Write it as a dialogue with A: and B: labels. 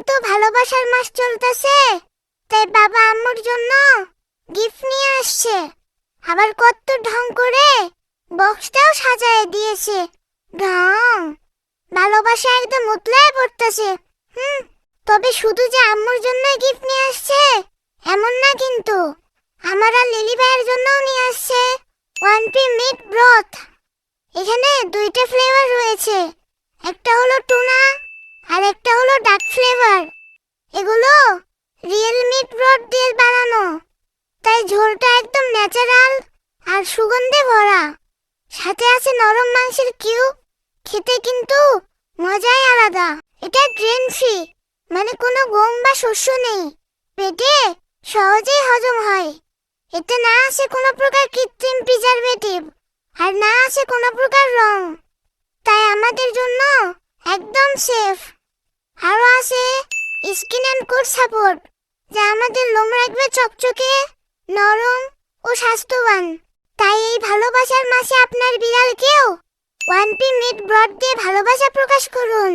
A: তো ভালোবাসার মাস চলতেছে, তাই বাবা আম্মুর জন্য গিফট নিয়ে আসছে। আবার কত ঢং করে বক্সটাও সাজায় দিয়েছে। ঢং, ভালোবাসা একদম উতলায় পড়তেছে। তবে শুধু যে আম্মুর জন্য গিফট নিয়ে আসছে এমন না কিন্তু, আমার আর লিলি ভাইয়ের জন্যও নিয়ে আসছে ওয়ান পি মিট ব্রথ। এখানে দুইটা ফ্লেভার রয়েছে, একটা হলো টুনা আর একটা হলো ডাক ফ্লেভার। এগুলো রিয়েল মিট ব্রথ দিয়ে বানানো, তাই ঝোলটা একদম ন্যাচারাল আর সুগন্ধে ভরা। সাথে আছে নরম মাংসের কিউব, খেতে কিন্তু মজাই আলাদা। এটা গ্রেন ফ্রি, মানে কোনো গম বা শস্য নেই, পেটে সহজেই হজম হয়। এতে না আছে কোনো প্রকার কৃত্রিম প্রিজারভেটিভ, আর না আছে কোনো প্রকার রং, তাই আমাদের জন্য একদম সেফ। আরও আছে স্কিন অ্যান্ড কোর সাপোর্ট, যা আমাদের লোম রাখবে চকচকে, নরম ও স্বাস্থ্যবান। তাই এই ভালোবাসার মাসে আপনার বিড়ালকেও ওয়ান পি মিট ব্রথ দিয়ে ভালোবাসা প্রকাশ করুন।